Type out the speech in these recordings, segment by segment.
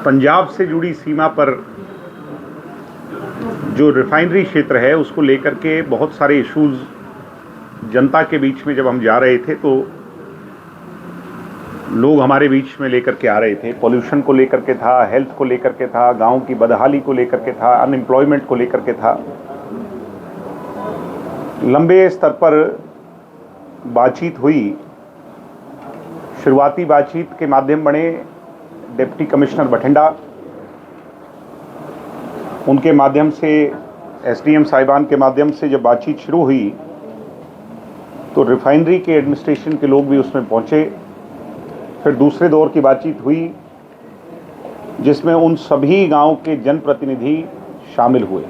पंजाब से जुड़ी सीमा पर जो रिफाइनरी क्षेत्र है उसको लेकर के बहुत सारे इश्यूज जनता के बीच में जब हम जा रहे थे तो लोग हमारे बीच में लेकर के आ रहे थे। पॉल्यूशन को लेकर के था, हेल्थ को लेकर के था, गांव की बदहाली को लेकर के था, अनएम्प्लॉयमेंट को लेकर के था। लंबे स्तर पर बातचीत हुई। शुरुआती बातचीत के माध्यम बने डिप्टी कमिश्नर बठिंडा, उनके माध्यम से एसडीएम साहिबान के माध्यम से जब बातचीत शुरू हुई तो रिफाइनरी के एडमिनिस्ट्रेशन के लोग भी उसमें पहुंचे। फिर दूसरे दौर की बातचीत हुई जिसमें उन सभी गांव के जनप्रतिनिधि शामिल हुए।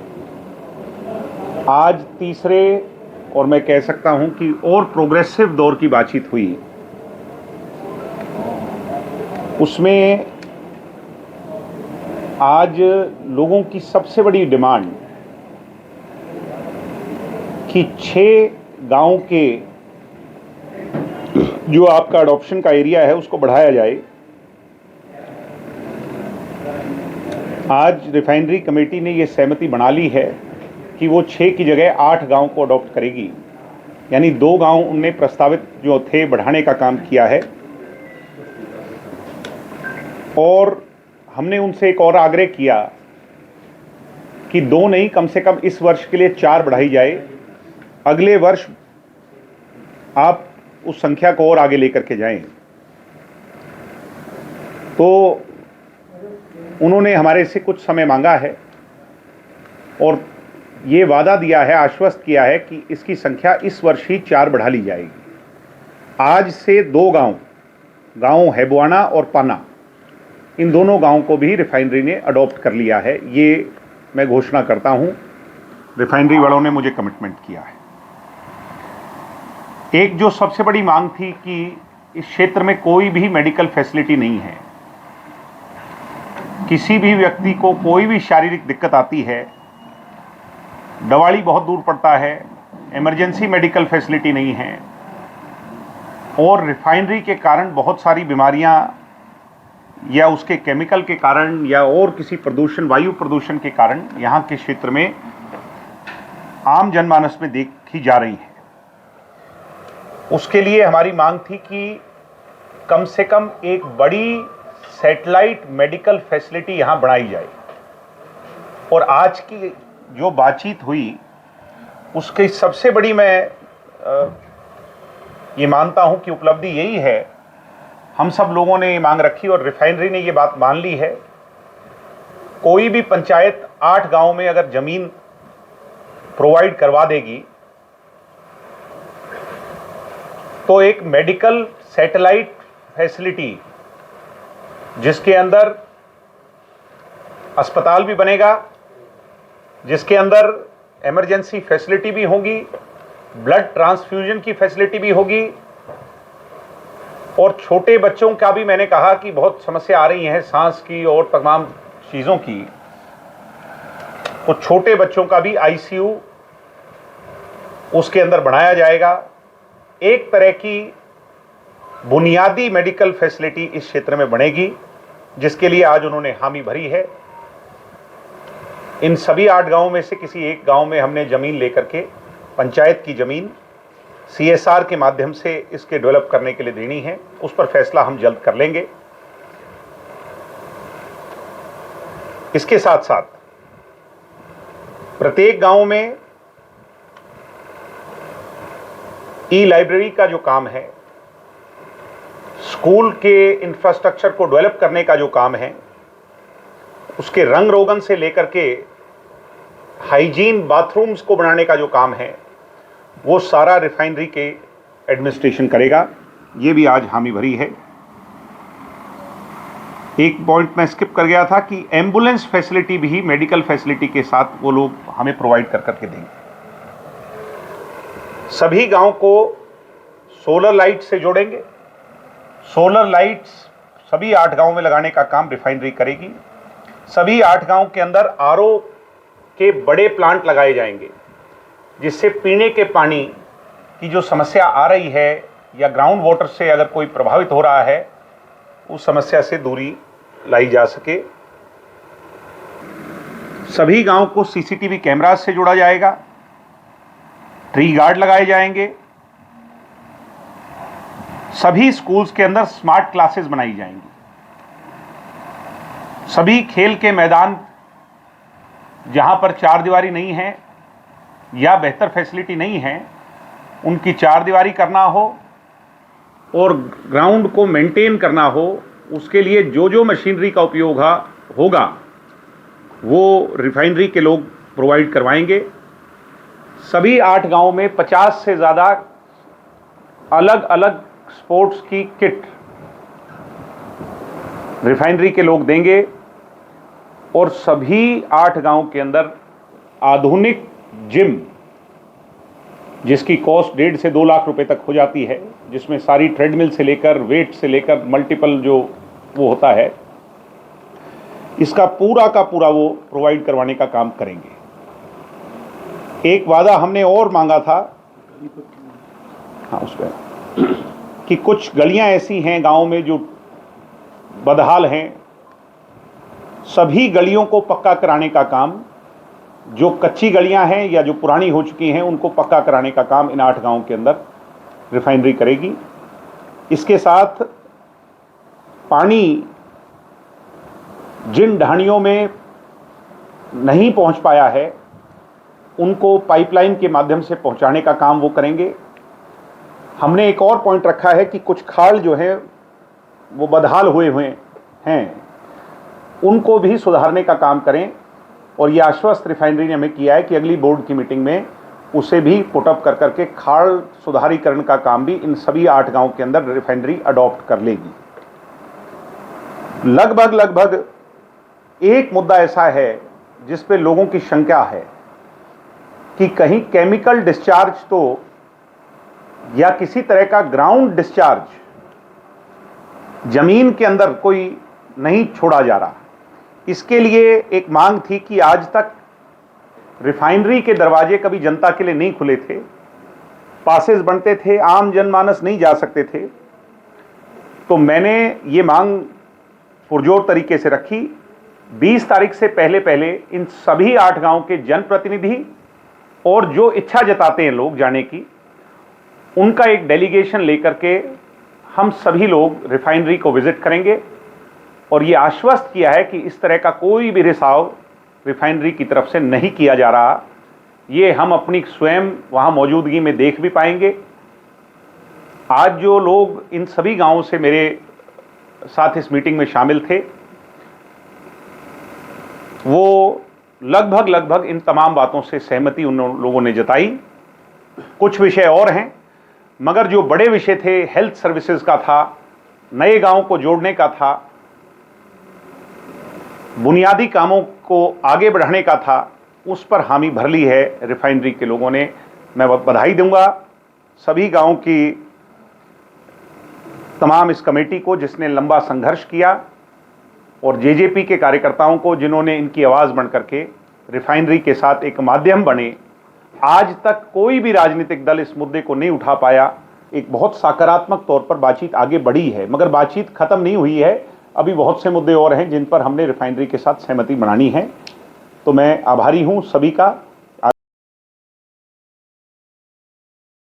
आज तीसरे और मैं कह सकता हूं कि और प्रोग्रेसिव दौर की बातचीत हुई। उसमें आज लोगों की सबसे बड़ी डिमांड कि 6 गांव के जो आपका अडॉप्शन का एरिया है उसको बढ़ाया जाए। आज रिफाइनरी कमेटी ने यह सहमति बना ली है कि वो 6 की जगह 8 गांव को अडॉप्ट करेगी, यानी 2 गांव उनने प्रस्तावित जो थे बढ़ाने का काम किया है। और हमने उनसे एक और आग्रह किया कि 2 नहीं, कम से कम इस वर्ष के लिए 4 बढ़ाई जाए। अगले वर्ष आप उस संख्या को और आगे लेकर के जाएं। तो उन्होंने हमारे से कुछ समय मांगा है और ये वादा दिया है, आश्वस्त किया है कि इसकी संख्या इस वर्ष ही 4 बढ़ा ली जाएगी। आज से 2 गांव हैबवाना और पाना, इन दोनों गांवों को भी रिफाइनरी ने अडॉप्ट कर लिया है। ये मैं घोषणा करता हूं, रिफाइनरी वालों ने मुझे कमिटमेंट किया है। एक जो सबसे बड़ी मांग थी कि इस क्षेत्र में कोई भी मेडिकल फैसिलिटी नहीं है। किसी भी व्यक्ति को कोई भी शारीरिक दिक्कत आती है, दवाड़ी बहुत दूर पड़ता है, इमरजेंसी मेडिकल फैसिलिटी नहीं है और रिफाइनरी के कारण बहुत सारी बीमारियां या उसके केमिकल के कारण या और किसी प्रदूषण, वायु प्रदूषण के कारण यहाँ के क्षेत्र में आम जनमानस में देखी जा रही है। उसके लिए हमारी मांग थी कि कम से कम एक बड़ी सैटेलाइट मेडिकल फैसिलिटी यहाँ बनाई जाए। और आज की जो बातचीत हुई उसकी सबसे बड़ी मैं ये मानता हूँ कि उपलब्धि यही है, हम सब लोगों ने ये मांग रखी और रिफाइनरी ने ये बात मान ली है। कोई भी पंचायत 8 गांव में अगर जमीन प्रोवाइड करवा देगी तो एक मेडिकल सैटेलाइट फैसिलिटी जिसके अंदर अस्पताल भी बनेगा, जिसके अंदर इमरजेंसी फैसिलिटी भी होगी, ब्लड ट्रांसफ्यूजन की फैसिलिटी भी होगी और छोटे बच्चों का भी मैंने कहा कि बहुत समस्या आ रही है सांस की और तमाम चीज़ों की, तो छोटे बच्चों का भी आईसीयू उसके अंदर बनाया जाएगा। एक तरह की बुनियादी मेडिकल फैसिलिटी इस क्षेत्र में बनेगी जिसके लिए आज उन्होंने हामी भरी है। इन सभी 8 गांवों में से किसी एक गांव में हमने ज़मीन लेकर के, पंचायत की ज़मीन सीएसआर के माध्यम से इसके डेवलप करने के लिए देनी है। उस पर फैसला हम जल्द कर लेंगे। इसके साथ साथ प्रत्येक गांव में ई लाइब्रेरी का जो काम है, स्कूल के इंफ्रास्ट्रक्चर को डेवलप करने का जो काम है, उसके रंग रोगन से लेकर के हाइजीन बाथरूम्स को बनाने का जो काम है, वो सारा रिफाइनरी के एडमिनिस्ट्रेशन करेगा। ये भी आज हामी भरी है। एक पॉइंट मैं स्किप कर गया था कि एम्बुलेंस फैसिलिटी भी मेडिकल फैसिलिटी के साथ वो लोग हमें प्रोवाइड कर करके देंगे। सभी गांव को सोलर लाइट से जोड़ेंगे। सोलर लाइट्स सभी 8 गांव में लगाने का काम रिफाइनरी करेगी। सभी 8 गांव के अंदर आरओ के बड़े प्लांट लगाए जाएंगे जिससे पीने के पानी की जो समस्या आ रही है या ग्राउंड वाटर से अगर कोई प्रभावित हो रहा है उस समस्या से दूरी लाई जा सके। सभी गांव को सीसीटीवी कैमरास से जोड़ा जाएगा, ट्री गार्ड लगाए जाएंगे, सभी स्कूल्स के अंदर स्मार्ट क्लासेस बनाई जाएंगी, सभी खेल के मैदान जहां पर चारदीवारी नहीं है या बेहतर फैसिलिटी नहीं है उनकी चारदीवारी करना हो और ग्राउंड को मेंटेन करना हो, उसके लिए जो जो मशीनरी का उपयोग होगा वो रिफाइनरी के लोग प्रोवाइड करवाएंगे। सभी 8 गांवों में 50 से ज़्यादा अलग अलग स्पोर्ट्स की किट रिफाइनरी के लोग देंगे और सभी 8 गांव के अंदर आधुनिक जिम, जिसकी कॉस्ट 1.5 से 2 लाख रुपए तक हो जाती है, जिसमें सारी ट्रेडमिल से लेकर वेट से लेकर मल्टीपल जो वो होता है, इसका पूरा का पूरा वो प्रोवाइड करवाने का काम करेंगे। एक वादा हमने और मांगा था, हाँ उस पर, कि कुछ गलियां ऐसी हैं गांव में जो बदहाल हैं, सभी गलियों को पक्का कराने का काम, जो कच्ची गलियां हैं या जो पुरानी हो चुकी हैं उनको पक्का कराने का काम इन 8 गांवों के अंदर रिफाइनरी करेगी। इसके साथ पानी जिन ढाणियों में नहीं पहुंच पाया है उनको पाइपलाइन के माध्यम से पहुंचाने का काम वो करेंगे। हमने एक और पॉइंट रखा है कि कुछ खाल जो है वो बदहाल हुए हैं, उनको भी सुधारने का काम करें और ये आश्वस्त रिफाइनरी ने हमें किया है कि अगली बोर्ड की मीटिंग में उसे भी पुटअप कर करके खाल सुधारीकरण का काम भी इन सभी 8 गांव के अंदर रिफाइनरी अडॉप्ट कर लेगी। लगभग एक मुद्दा ऐसा है जिस पे लोगों की शंका है कि कहीं केमिकल डिस्चार्ज तो या किसी तरह का ग्राउंड डिस्चार्ज जमीन के अंदर कोई नहीं छोड़ा जा रहा। इसके लिए एक मांग थी कि आज तक रिफाइनरी के दरवाजे कभी जनता के लिए नहीं खुले थे, पासेस बनते थे, आम जनमानस नहीं जा सकते थे। तो मैंने ये मांग पुरजोर तरीके से रखी। 20 तारीख से पहले इन सभी 8 गांव के जनप्रतिनिधि और जो इच्छा जताते हैं लोग जाने की, उनका एक डेलीगेशन लेकर के हम सभी लोग रिफाइनरी को विजिट करेंगे और ये आश्वस्त किया है कि इस तरह का कोई भी रिसाव रिफाइनरी की तरफ से नहीं किया जा रहा। ये हम अपनी स्वयं वहाँ मौजूदगी में देख भी पाएंगे। आज जो लोग इन सभी गांवों से मेरे साथ इस मीटिंग में शामिल थे वो लगभग इन तमाम बातों से सहमति उन लोगों ने जताई। कुछ विषय और हैं, मगर जो बड़े विषय थे, हेल्थ सर्विसेज का था, नए गांव को जोड़ने का था, बुनियादी कामों को आगे बढ़ाने का था, उस पर हामी भर ली है रिफाइनरी के लोगों ने। मैं बधाई दूंगा सभी गांव की तमाम इस कमेटी को जिसने लंबा संघर्ष किया और जेजेपी के कार्यकर्ताओं को जिन्होंने इनकी आवाज़ बन करके रिफाइनरी के साथ एक माध्यम बने। आज तक कोई भी राजनीतिक दल इस मुद्दे को नहीं उठा पाया। एक बहुत सकारात्मक तौर पर बातचीत आगे बढ़ी है, मगर बातचीत खत्म नहीं हुई है। अभी बहुत से मुद्दे और हैं जिन पर हमने रिफाइनरी के साथ सहमति बनानी है। तो मैं आभारी हूं सभी का।